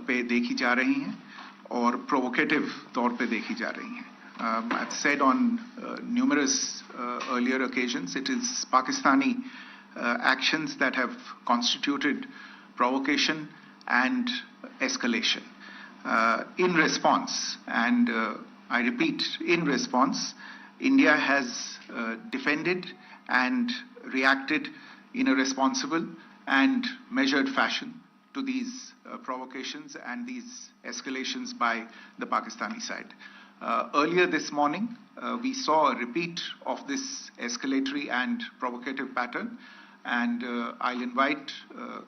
पे देखी जा रही हैं और प्रोवोकेटिव तौर पे देखी जा रही हैं. I've said on numerous earlier occasions, it is Pakistani actions that have constituted provocation and escalation. In response, and I repeat, in response, India has defended and reacted in a responsible and measured fashion to these provocations and these escalations by the Pakistani side. Earlier this morning, we saw a repeat of this escalatory and provocative pattern, and I'll invite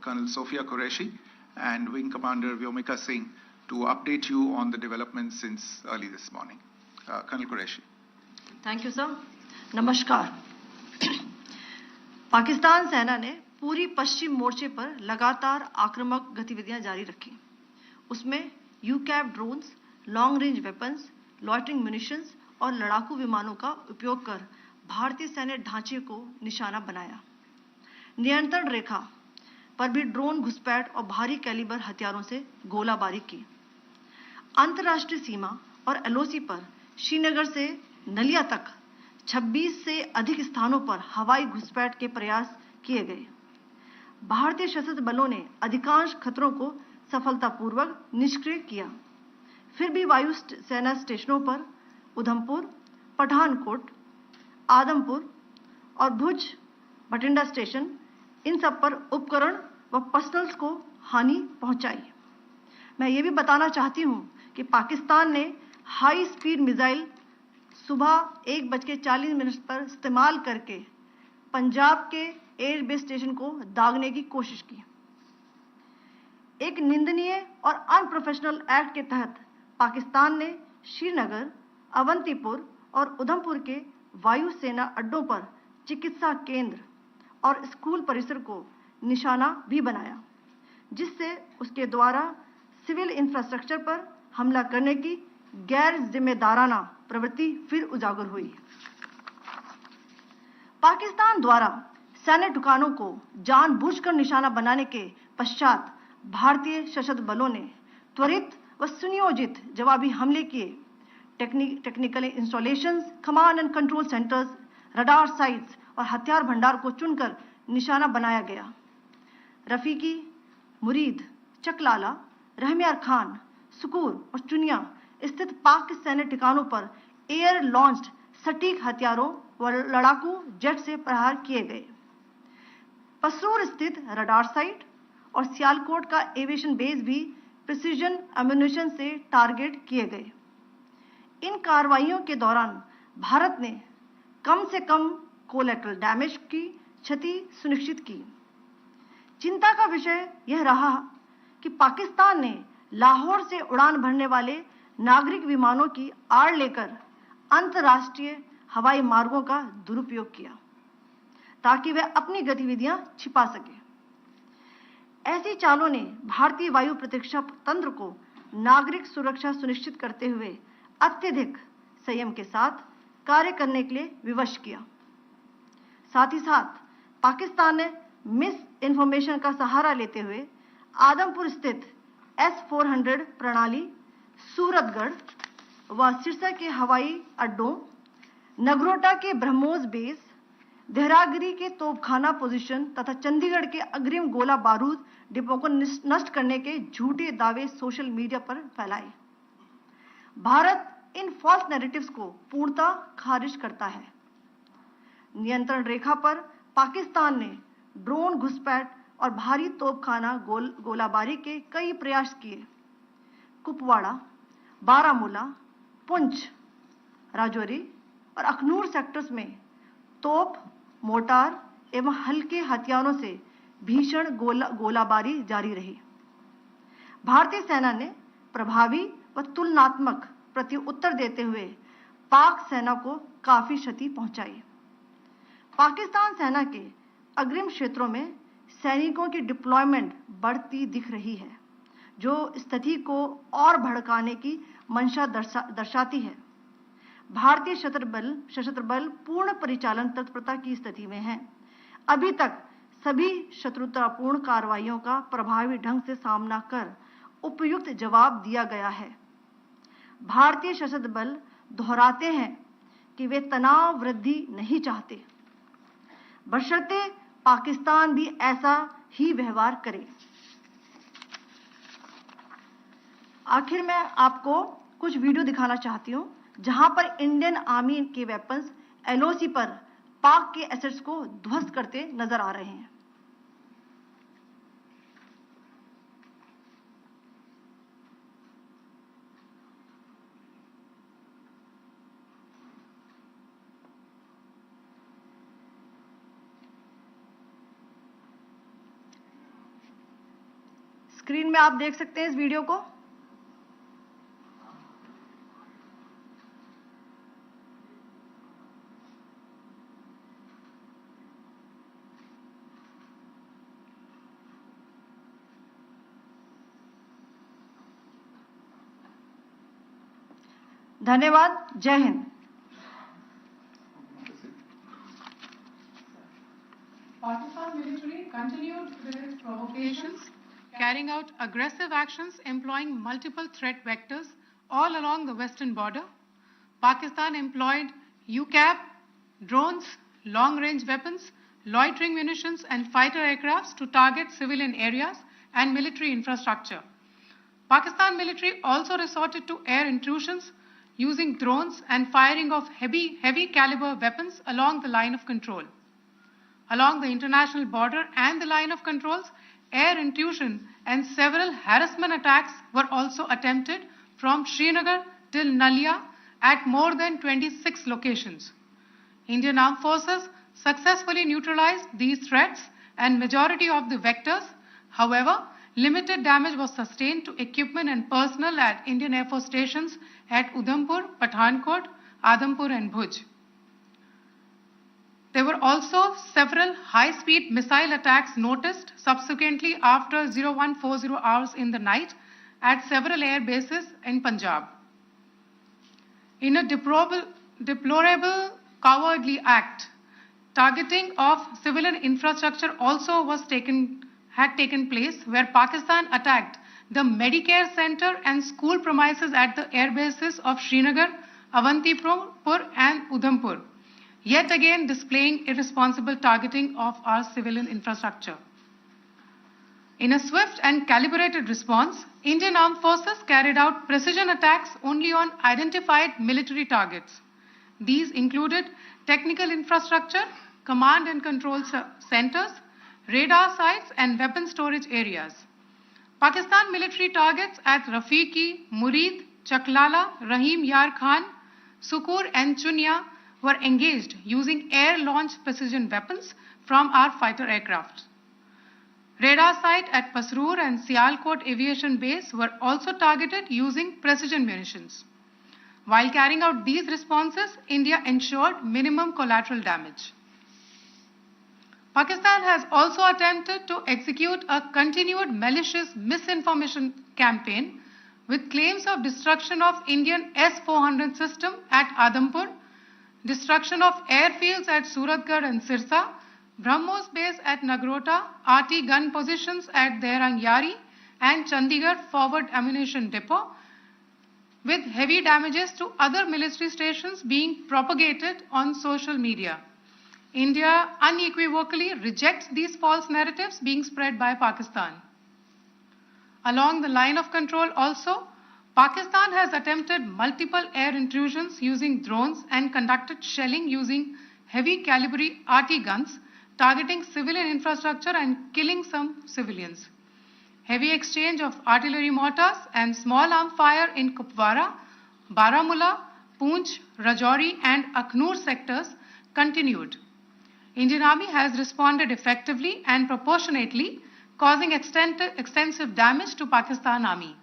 Colonel Sophia Qureshi and Wing Commander Vyomika Singh to update you on the developments since early this morning. Colonel Qureshi. Thank you, sir. Namaskar. Pakistan सेना ने पूरी पश्चिम मोर्चे पर लगातार आक्रामक गतिविधियां जारी रखी. उसमें यूकैप drones, long range weapons, loitering munitions और लड़ाकू विमानों का उपयोग कर भारतीय सैन्य ढांचे को निशाना बनाया. नियंत्रण रेखा पर भी ड्रोन घुसपैठ और भारी कैलिबर हथियारों से गोलाबारी की. अंतर्राष्ट्रीय सीमा और एलओसी पर श्रीनगर से नलिया तक 26 से अधिक स्थानों पर हवाई घुसपैठ के प्रयास किए गए. भारतीय सशस्त्र बलों ने अधिकांश खतरों को सफलतापूर्वक निष्क्रिय किया. फिर भी वायु सेना स्टेशनों पर उधमपुर, पठानकोट, आदमपुर और भुज बठिंडा स्टेशन, इन सब पर उपकरण व पर्सनल्स को हानि पहुंचाई. मैं ये भी बताना चाहती हूं कि पाकिस्तान ने हाई स्पीड मिसाइल सुबह 1:40 पर इस्तेमाल करके पंजाब के एयरबेस स्टेशन को दागने की कोशिश की. एक निंदनीय और अनप्रोफेशनल एक्ट के तहत पाकिस्तान ने श्रीनगर, अवंतीपुर और उधमपुर के वायु सेना अड्डों पर चिकित्सा केंद्र और स्कूल परिसर को निशाना भी बनाया, जिससे उसके द्वारा सिविल इंफ्रास्ट्रक्चर पर हमला करने की गैर जिम्मेदाराना प्रवृत्ति फिर उजागर हुई. पाकिस्तान द्वारा सैन्य ठिकानों को जानबूझकर निशाना बनाने के पश्चात भारतीय सशस्त्र बलों ने त्वरित व सुनियोजित जवाबी हमले किए. Technical installations, command and control centres, radar sites और हथियार भंडार को चुनकर निशाना बनाया गया. रफीकी, मुरीद, चकलाला, रहमियार खान, सुकूर और चुनिया स्थित पाक सैन्य ठिकानों पर एयर लॉन्च्ड सटीक हथियारों व लड़ाकू जेट से प्रहार किए गए. पसरूर स्थित रडार साइट और सियालकोट का एविएशन बेस भी प्रिसीजन एम्यूनिशन से टारगेट किए गए. इन कार्रवाइयों के दौरान भारत ने कम से कम कोलैटरल डैमेज की क्षति सुनिश्चित की. चिंता का विषय यह रहा कि पाकिस्तान ने लाहौर से उड़ान भरने वाले नागरिक विमानों की आड़ लेकर अंतर्राष्ट्रीय हवाई मार्गों का दुरुपयोग किया ताकि वे अपनी गतिविधियां छिपा सके. ऐसी चालों ने भारतीय वायु प्रतिरक्षा तंत्र को नागरिक सुरक्षा सुनिश्चित करते हुए अत्यधिक संयम के साथ कार्य करने के लिए विवश किया. साथ ही साथ पाकिस्तान ने मिस इन्फॉर्मेशन का सहारा लेते हुए आदमपुर स्थित S-400 प्रणाली, सूरतगढ़ व सिरसा के हवाई अड्डों, नगरोटा के ब्रह्मोस बेस, देहरागिरी के तोपखाना पोजीशन तथा चंडीगढ़ के अग्रिम गोला बारूद डिपो को नष्ट करने के झूठे दावे सोशल मीडिया पर फैलाए. भारत इन फॉल्स नैरेटिव्स को पूर्णतः खारिज करता है. नियंत्रण रेखा पर पाकिस्तान ने ड्रोन घुसपैठ और भारी तोपखाना गोलाबारी के कई प्रयास किए. कुपवाड़ा, बारामूला, पुंछ, राजौरी और अखनूर सेक्टर्स में तोप, मोर्टार एवं हल्के हथियारों से भीषण गोलाबारी जारी रही. भारतीय सेना ने प्रभावी व तुलनात्मक प्रत्युत्तर देते हुए पाक सेना को काफी क्षति पहुंचाई. पाकिस्तान सेना के अग्रिम क्षेत्रों में सैनिकों की डिप्लॉयमेंट बढ़ती दिख रही है, जो स्थिति को और भड़काने की मंशा दर्शाती है. भारतीय सशस्त्र बल पूर्ण परिचालन तत्परता की स्थिति में है. अभी तक सभी शत्रुतापूर्ण कार्रवाइयों का प्रभावी ढंग से सामना कर उपयुक्त जवाब दिया गया है। भारतीय सशस्त्र बल दोहराते हैं कि वे तनाव वृद्धि नहीं चाहते, बशर्ते पाकिस्तान भी ऐसा ही व्यवहार करे। आखिर में आपको कुछ वीडियो दिखाना चाहती हूं जहां पर इंडियन आर्मी के वेपन्स एलओसी पर पाक के एसेट्स को ध्वस्त करते नजर आ रहे हैं। स्क्रीन में आप देख सकते हैं इस वीडियो को। धन्यवाद। जय Hind. Pakistan military continued with its provocations, carrying out aggressive actions employing multiple threat vectors all along the western border. Pakistan employed UCAP, drones, long-range weapons, loitering munitions, and fighter aircrafts to target civilian areas and military infrastructure. Pakistan military also resorted to air intrusions using drones and firing of heavy caliber weapons along the line of control. Along the international border and the line of controls, air intrusion and several harassment attacks were also attempted from Srinagar till Nalia at more than 26 locations. Indian Armed Forces successfully neutralized these threats and majority of the vectors. However, limited damage was sustained to equipment and personnel at Indian Air Force stations at Udhampur, Pathankot, Adampur and Bhuj. There were also several high-speed missile attacks noticed subsequently after 0140 hours in the night at several air bases in Punjab. In a deplorable cowardly act, targeting of civilian infrastructure also had taken place, where Pakistan attacked the Medicare Center and school premises at the air bases of Srinagar, Avantipur and Udhampur, yet again displaying irresponsible targeting of our civilian infrastructure. In a swift and calibrated response, Indian Armed Forces carried out precision attacks only on identified military targets. These included technical infrastructure, command and control centers, radar sites and weapon storage areas. Pakistan military targets at Rafiqi, Murid, Chaklala, Rahim Yar Khan, Sukur and Chunya were engaged using air-launched precision weapons from our fighter aircraft. Radar site at Pasroor and Sialkot Aviation Base were also targeted using precision munitions. While carrying out these responses, India ensured minimum collateral damage. Pakistan has also attempted to execute a continued malicious misinformation campaign with claims of destruction of Indian S-400 system at Adampur, destruction of airfields at Suratgarh and Sirsa, BrahMos base at Nagrota, RT gun positions at Dehrang Yari and Chandigarh forward ammunition depot, with heavy damages to other military stations being propagated on social media. India unequivocally rejects these false narratives being spread by Pakistan. Along the line of control also, Pakistan has attempted multiple air intrusions using drones and conducted shelling using heavy caliber RT guns, targeting civilian infrastructure and killing some civilians. Heavy exchange of artillery mortars and small arm fire in Kupwara, Baramulla, Poonch, Rajouri and Akhnur sectors continued. Indian Army has responded effectively and proportionately, causing extensive damage to Pakistan Army.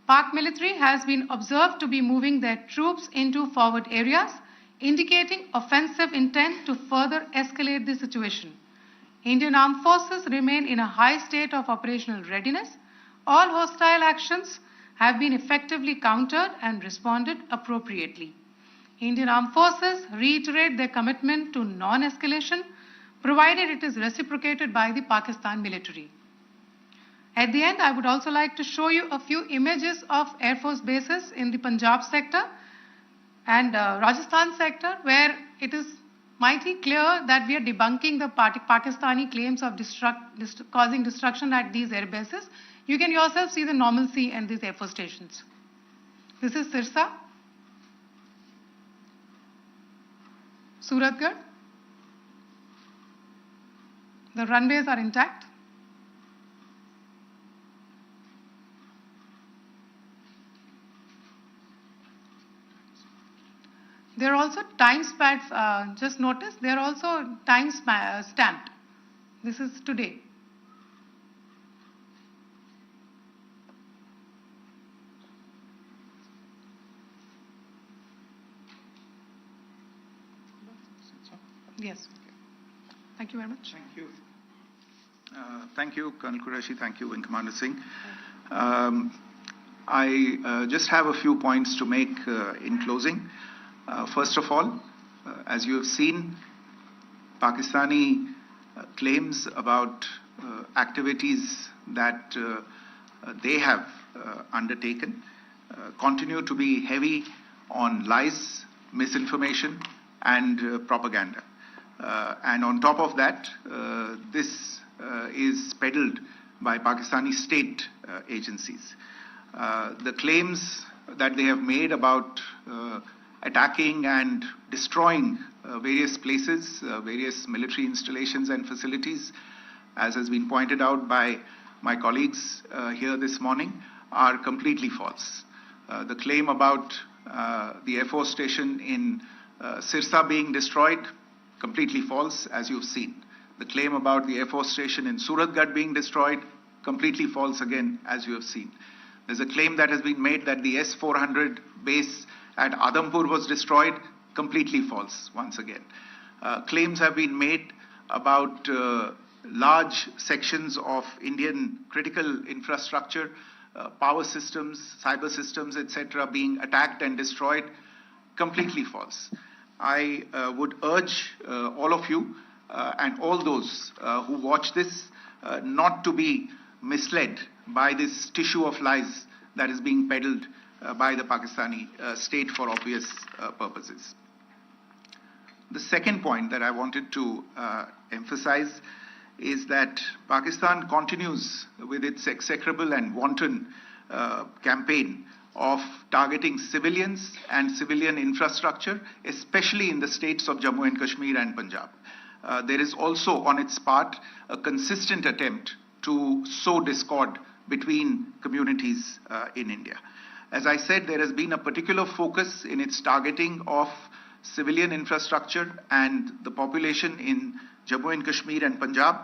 Pak military has been observed to be moving their troops into forward areas, indicating offensive intent to further escalate the situation. Indian Armed Forces remain in a high state of operational readiness. All hostile actions have been effectively countered and responded appropriately. Indian Armed Forces reiterate their commitment to non-escalation, provided it is reciprocated by the Pakistan military. At the end, I would also like to show you a few images of Air Force bases in the Punjab sector and Rajasthan sector, where it is mighty clear that we are debunking the Pakistani claims of causing destruction at these air bases. You can yourself see the normalcy in these Air Force stations. This is Sirsa, Suratgarh. The runways are intact. There are also time stamps, just notice, they are also time stamped. This is today. Yes. Thank you very much. Thank you. Thank you, Colonel Qureshi. Thank you, Wing Commander Singh. I just have a few points to make in closing. First of all, as you have seen, Pakistani claims about activities that they have undertaken continue to be heavy on lies, misinformation, and propaganda. And on top of that, this is peddled by Pakistani state agencies. The claims that they have made about attacking and destroying various places, various military installations and facilities, as has been pointed out by my colleagues here this morning, are completely false. The claim about the Air Force station in Sirsa being destroyed, completely false, as you've seen. The claim about the Air Force station in Suratgarh being destroyed, completely false again, as you have seen. There's a claim that has been made that the S-400 base at Adampur was destroyed, completely false once again. Claims have been made about large sections of Indian critical infrastructure, power systems, cyber systems, etc. being attacked and destroyed, completely false. I would urge all of you and all those who watch this not to be misled by this tissue of lies that is being peddled by the Pakistani state for obvious purposes. The second point that I wanted to emphasize is that Pakistan continues with its execrable and wanton campaign of targeting civilians and civilian infrastructure, especially in the states of Jammu and Kashmir and Punjab. There is also on its part a consistent attempt to sow discord between communities in India. As I said, there has been a particular focus in its targeting of civilian infrastructure and the population in Jammu and Kashmir and Punjab.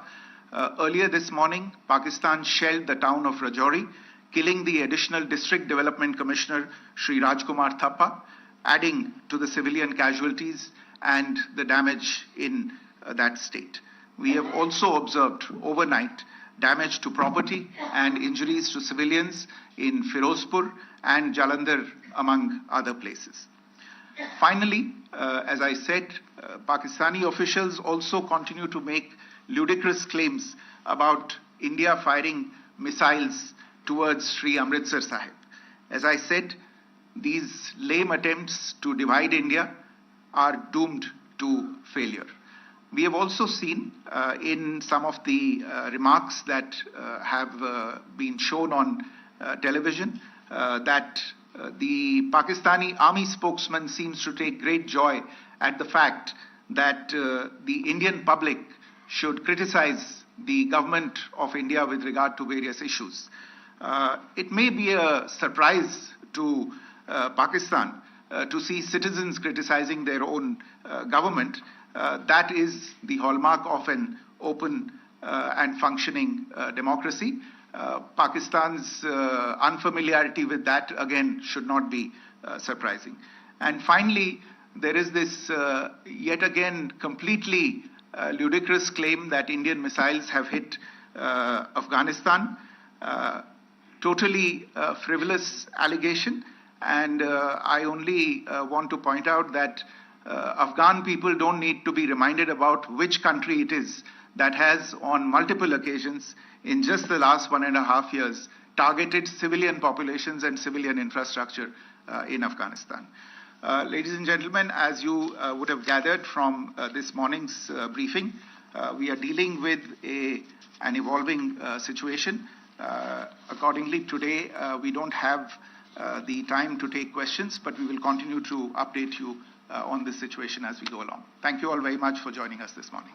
Earlier this morning, Pakistan shelled the town of Rajouri, killing the additional District Development Commissioner, Shri Rajkumar Thappa, adding to the civilian casualties and the damage in that state. We have also observed overnight damage to property and injuries to civilians in Firozpur and Jalandhar, among other places. Finally, as I said, Pakistani officials also continue to make ludicrous claims about India firing missiles towards Sri Amritsar Sahib. As I said, these lame attempts to divide India are doomed to failure. We have also seen in some of the remarks that have been shown on television that the Pakistani army spokesman seems to take great joy at the fact that the Indian public should criticize the government of India with regard to various issues. It may be a surprise to Pakistan to see citizens criticizing their own government. That is the hallmark of an open and functioning democracy. Pakistan's unfamiliarity with that, again, should not be surprising. And finally, there is this yet again completely ludicrous claim that Indian missiles have hit Afghanistan. Totally frivolous allegation. And I only want to point out that Afghan people don't need to be reminded about which country it is that has on multiple occasions in just the last 1.5 years, targeted civilian populations and civilian infrastructure in Afghanistan. Ladies and gentlemen, as you would have gathered from this morning's briefing, we are dealing with an evolving situation. Accordingly, today we don't have the time to take questions, but we will continue to update you on this situation as we go along. Thank you all very much for joining us this morning.